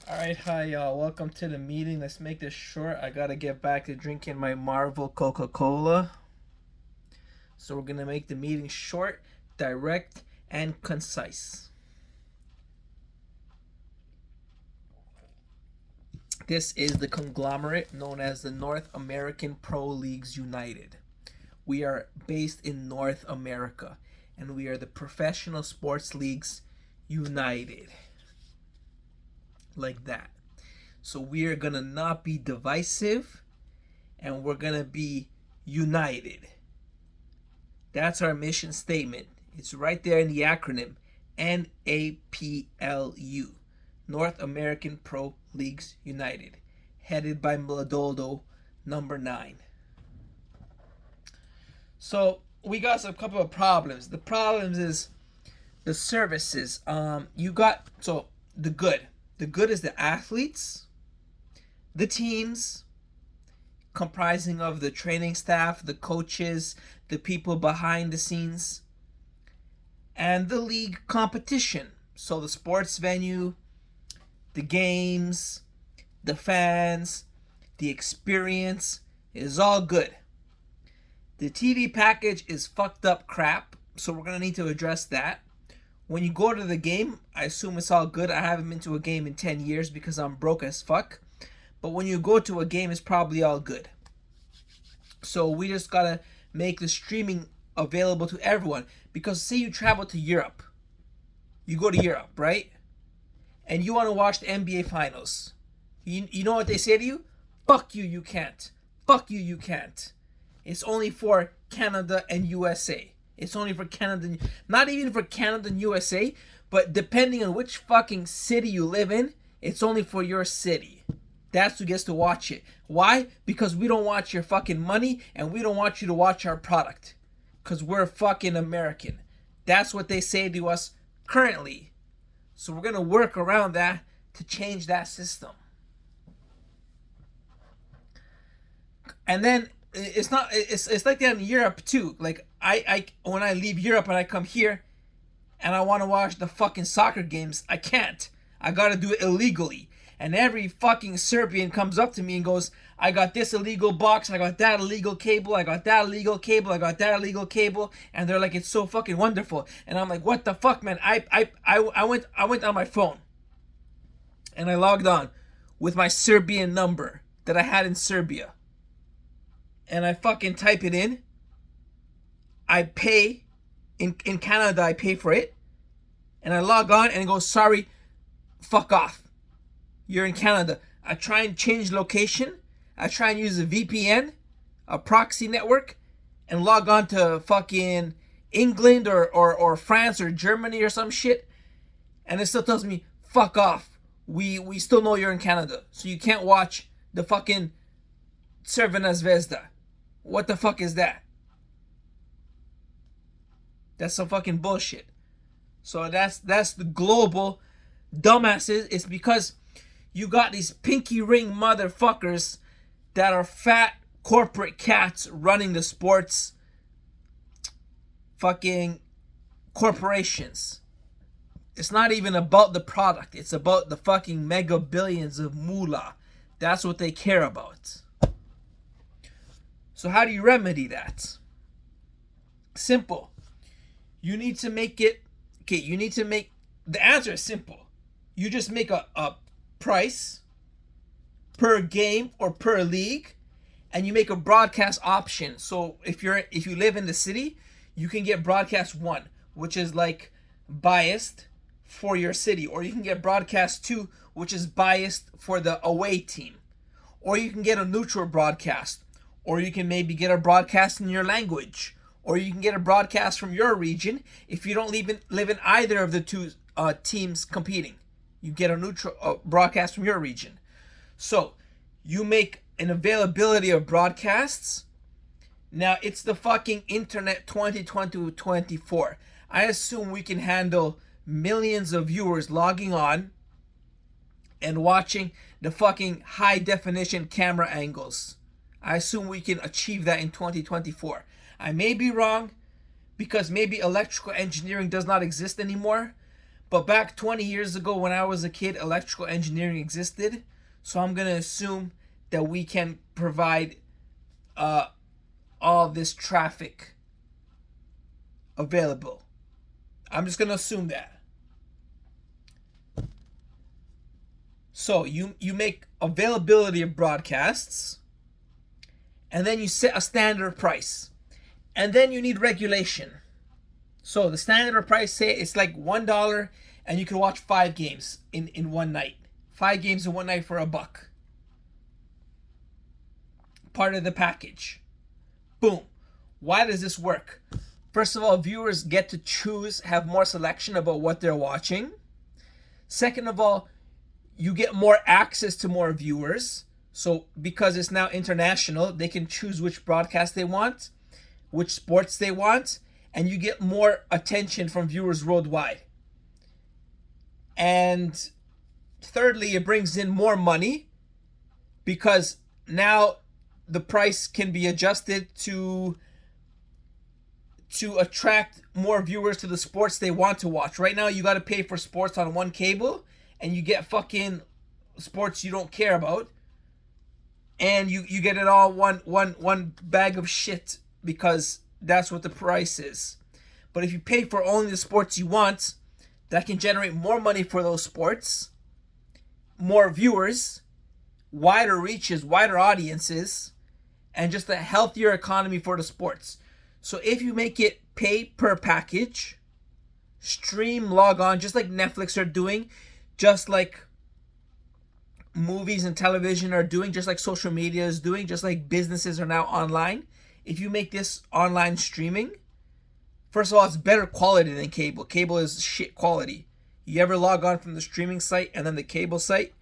Alright, hi y'all. Welcome to the meeting. Let's make this short. I gotta get back to drinking my Marvel Coca Cola. So we're gonna make the meeting short, direct, and concise. This is the conglomerate known as the North American Pro Leagues United. We are based in North America, and we are the Professional Sports Leagues United. Like that. So we are gonna not be divisive, and we're gonna be united. That's our mission statement. It's right there in the acronym NAPLU, North American Pro Leagues United, headed by Mladoldo, number 9. So we got some couple of problems. The problems is the services. You got so the good. The good is the athletes, the teams, comprising of the training staff, the coaches, the people behind the scenes, and the league competition. So the sports venue, the games, the fans, the experience is all good. The TV package is fucked up crap, so we're going to need to address that. When you go to the game, I assume it's all good. I haven't been to a game in 10 years because I'm broke as fuck. But when you go to a game, it's probably all good. So we just gotta make the streaming available to everyone. Because say you travel to Europe. You go to Europe, right? And you want to watch the NBA Finals. You know what they say to you? Fuck you, you can't. Fuck you, you can't. It's only for Canada and USA. It's only for Canada, not even for Canada and USA, but depending on which fucking city you live in, it's only for your city. That's who gets to watch it. Why? Because we don't want your fucking money and we don't want you to watch our product. Because we're fucking American. That's what they say to us currently. So we're going to work around that to change that system. And then it's like that in Europe too. Like I when I leave Europe and I come here and I want to watch the fucking soccer games, I can't. I got to do it illegally. And every fucking Serbian comes up to me and goes, I got this illegal box, I got that illegal cable, I got that illegal cable, I got that illegal cable, and they're like, it's so fucking wonderful. And I'm like, what the fuck, man? I went on my phone and I logged on with my Serbian number that I had in Serbia. And I fucking type it in. I pay in Canada. I pay for it, and I log on and it goes, sorry, fuck off. You're in Canada. I try and change location. I try and use a VPN, a proxy network, and log on to fucking England or France or Germany or some shit, and it still tells me fuck off. We still know you're in Canada, so you can't watch the fucking Crvena Zvezda. What the fuck is that? That's some fucking bullshit. So that's the global dumbasses. It's because you got these pinky ring motherfuckers that are fat corporate cats running the sports fucking corporations. It's not even about the product. It's about the fucking mega billions of moolah. That's what they care about. So how do you remedy that? Simple. You need to make it, the answer is simple. You just make a price per game or per league, and you make a broadcast option. So if you live in the city, you can get broadcast 1, which is like biased for your city, or you can get broadcast 2, which is biased for the away team, or you can get a neutral broadcast, or you can maybe get a broadcast in your language, or you can get a broadcast from your region if you don't live in either of the two teams competing. You get a neutral broadcast from your region. So you make an availability of broadcasts. Now it's the fucking internet 2020-24. I assume we can handle millions of viewers logging on and watching the fucking high definition camera angles. I assume we can achieve that in 2024. I may be wrong because maybe electrical engineering does not exist anymore, But back 20 years ago when I was a kid, electrical engineering existed. So I'm going to assume that we can provide all this traffic available. I'm just going to assume that. So you make availability of broadcasts, and then you set a standard price. And then you need regulation. So the standard price, say it's like $1, and you can watch 5 games in one night. 5 games in one night for $1. Part of the package. Boom. Why does this work? First of all, viewers get to choose, have more selection about what they're watching. Second of all, you get more access to more viewers. So because it's now international, they can choose which broadcast they want, which sports they want, and you get more attention from viewers worldwide. And thirdly, it brings in more money because now the price can be adjusted to attract more viewers to the sports they want to watch. Right now, you got to pay for sports on one cable, and you get fucking sports you don't care about, and you get it all one bag of shit because that's what the price is. But if you pay for only the sports you want, that can generate more money for those sports, more viewers, wider reaches, wider audiences, and just a healthier economy for the sports. So if you make it pay per package, stream, log on, just like Netflix are doing, just like movies and television are doing, just like social media is doing, just like businesses are now online. If you make this online streaming, first of all, it's better quality than cable. Cable is shit quality. You ever log on from the streaming site and then the cable site,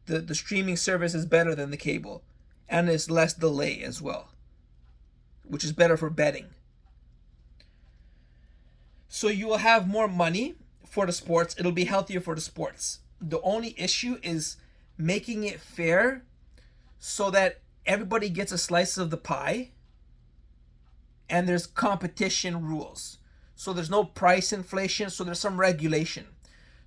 the streaming service is better than the cable. And there's less delay as well, which is better for betting. So you will have more money for the sports. It'll be healthier for the sports. The only issue is making it fair so that everybody gets a slice of the pie and there's competition rules. So there's no price inflation, so there's some regulation.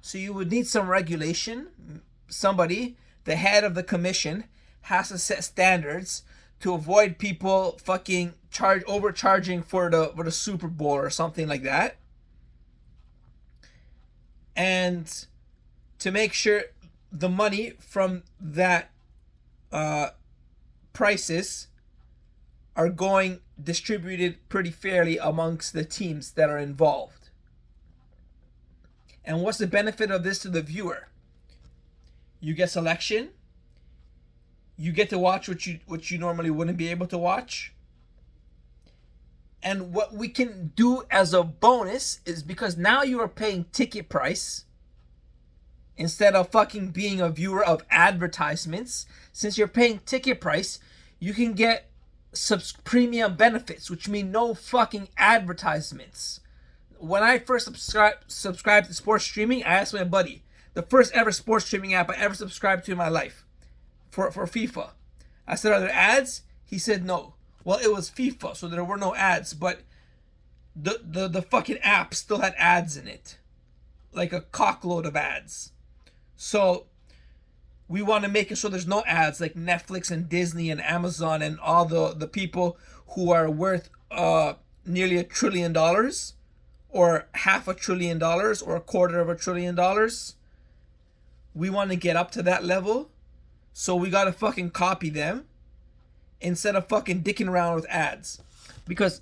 So you would need some regulation. Somebody, the head of the commission, has to set standards to avoid people fucking overcharging for the Super Bowl or something like that. And to make sure the money from that prices are going distributed pretty fairly amongst the teams that are involved. And what's the benefit of this to the viewer? You get selection. You get to watch what you normally wouldn't be able to watch. And what we can do as a bonus is, because now you are paying ticket price instead of fucking being a viewer of advertisements. Since you're paying ticket price, you can get premium benefits, which mean no fucking advertisements. When I first subscribed to sports streaming, I asked my buddy, the first ever sports streaming app I ever subscribed to in my life, for FIFA. I said, are there ads? He said no. Well, it was FIFA, so there were no ads, but the fucking app still had ads in it. Like a cockload of ads. So we want to make it so there's no ads, like Netflix and Disney and Amazon and all the people who are worth nearly $1 trillion, or $500 billion, or $250 billion. We want to get up to that level, so we gotta fucking copy them instead of fucking dicking around with ads. Because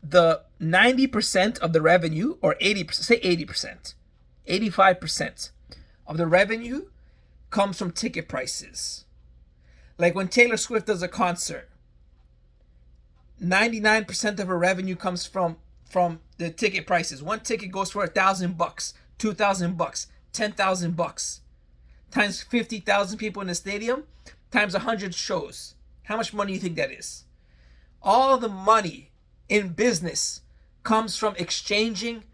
the 90% of the revenue, or 80%, say 80%, 85% of the revenue comes from ticket prices. Like when Taylor Swift does a concert, 99% of her revenue comes from the ticket prices. One ticket goes for $1,000, $2,000, $10,000, times 50,000 people in the stadium, times 100 shows. How much money do you think that is? All the money in business comes from exchanging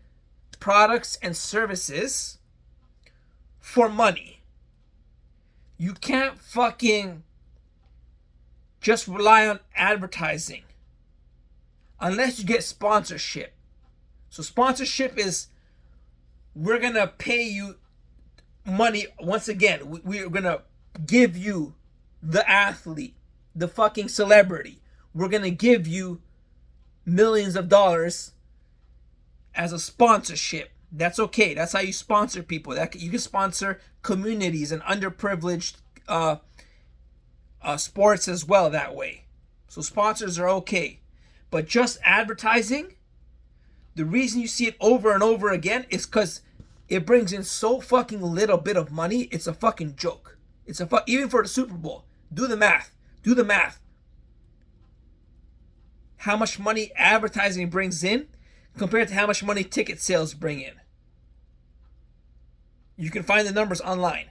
products and services for money. You can't fucking just rely on advertising unless you get sponsorship. So sponsorship is we're gonna pay you money once again. We're gonna give you the athlete, the fucking celebrity. We're gonna give you millions of dollars as a sponsorship. That's okay. That's how you sponsor people. That you can sponsor communities and underprivileged sports as well that way. So sponsors are okay, but just advertising. The reason you see it over and over again is because it brings in so fucking little bit of money. It's a fucking joke. Even for the Super Bowl. Do the math. Do the math. How much money advertising brings in compared to how much money ticket sales bring in. You can find the numbers online.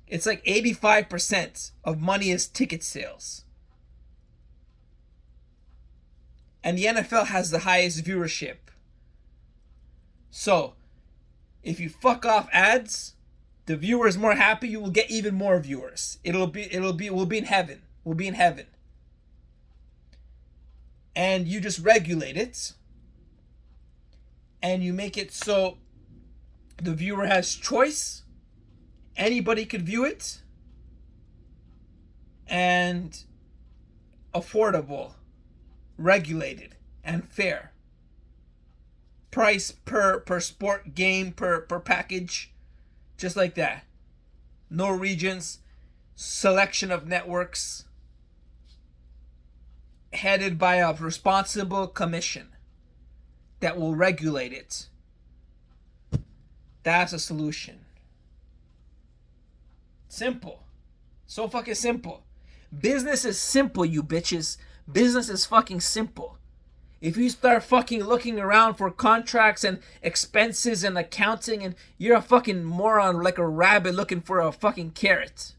It's like 85% of money is ticket sales. And the NFL has the highest viewership. So, if you fuck off ads, the viewer is more happy, you will get even more viewers. We'll be in heaven. We'll be in heaven. And you just regulate it. And you make it so the viewer has choice. Anybody could view it. And affordable, regulated, and fair. Price per sport, game, per package. Just like that. No regions. Selection of networks. Headed by a responsible commission that will regulate it. That's a solution. Simple. So fucking simple. Business is simple, you bitches. Business is fucking simple. If you start fucking looking around for contracts and expenses and accounting, and you're a fucking moron like a rabbit looking for a fucking carrot.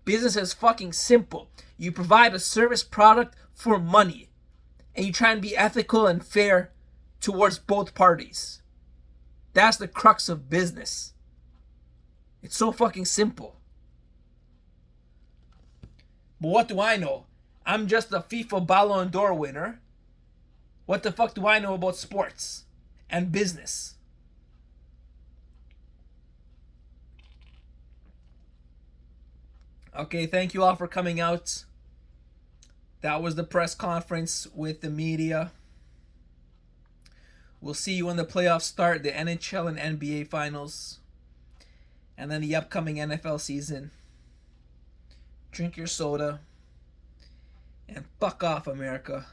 Business is fucking simple. You provide a service product for money. And you try and be ethical and fair towards both parties. That's the crux of business. It's so fucking simple. But what do I know? I'm just a FIFA Ballon d'Or winner. What the fuck do I know about sports and business? Okay, thank you all for coming out. That was the press conference with the media. We'll see you when the playoffs start, the NHL and NBA finals, and then the upcoming NFL season. Drink your soda and fuck off, America.